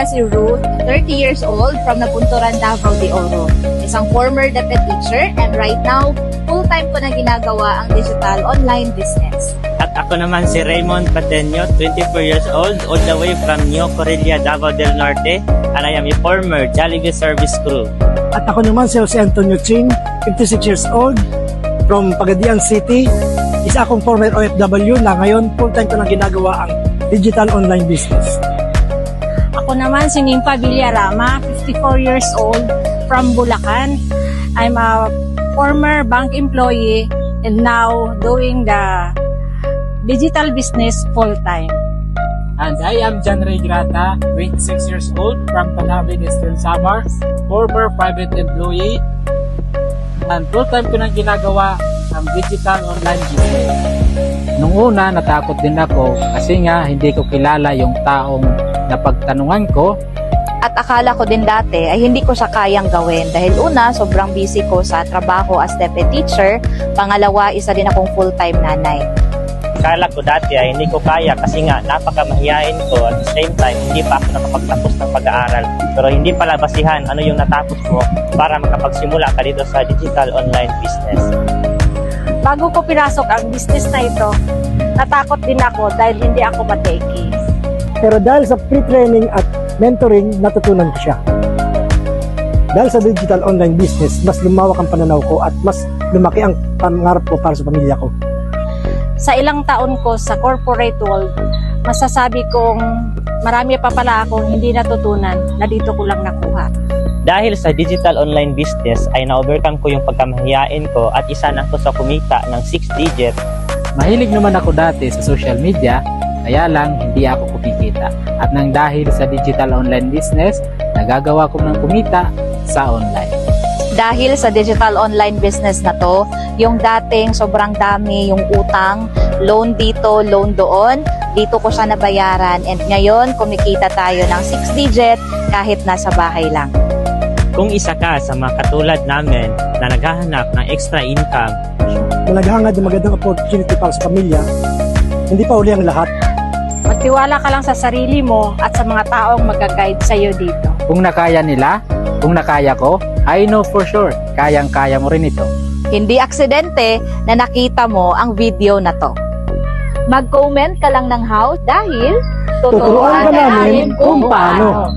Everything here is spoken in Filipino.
na si Ruth, 30 years old from Napunturan, Davao de Oro. Isang former deputy teacher and right now, full-time ko na ginagawa ang digital online business. At ako naman si Raymond Pateño, 24 years old, all the way from New Correlia, Davao del Norte, and I am a former Jollibee service crew. At ako naman si Jose Antonio Ching, 56 years old, from Pagadian City. Isa akong former OFW na ngayon full-time ko na ginagawa ang digital online business. Ako naman si Nympha Villarama, 54 years old, from Bulacan. I'm a former bank employee and now doing the digital business full-time. And I am John Ray Grata, 26 years old, from Panabin, Eastern Samar, former private employee. And full-time ko nang ginagawa ang digital online business. Nung una, natakot din ako kasi nga hindi ko kilala yung taong napagtanungan ko. At akala ko din dati ay hindi ko siya kayang gawin dahil una, sobrang busy ko sa trabaho as deputy teacher. Pangalawa, isa din akong full-time nanay. Akala ko dati ay hindi ko kaya kasi nga napakamahiyain ko at the same time hindi pa ako nakapagtapos ng pag-aaral. Pero hindi pala basihan ano yung natapos mo para makapagsimula ka dito sa digital online business. Bago ko pinasok ang business na ito, natakot din ako dahil hindi ako mateki. Pero dahil sa pre-training at mentoring, natutunan ko siya. Dahil sa digital online business, mas lumawak ang pananaw ko at mas lumaki ang pangarap ko para sa pamilya ko. Sa ilang taon ko sa corporate world, masasabi kong marami pa pala akong hindi natutunan na dito ko lang nakuha. Dahil sa digital online business ay na-overcome ko yung pagkamahiyain ko at isa na ako sa kumita ng 6 digit. Mahilig naman ako dati sa social media, kaya lang hindi ako kumikita. At nang dahil sa digital online business, nagagawa ko ng kumita sa online. Dahil sa digital online business na to, yung dating sobrang dami yung utang, loan dito, loan doon, dito ko siya nabayaran and ngayon kumikita tayo ng 6 digit kahit nasa bahay lang. Kung isa ka sa mga katulad namin na naghahanap ng extra income, Na naghangad ng magandang opportunity para sa pamilya, hindi pa uli ang lahat. Magtiwala ka lang sa sarili mo at sa mga taong mag-guide sa iyo dito. Kung nakaya nila, kung nakaya ko, I know for sure, kayang-kaya mo rin ito. Hindi aksidente na nakita mo ang video na to. Mag-comment ka lang ng how dahil Tuturuan ka namin kung paano.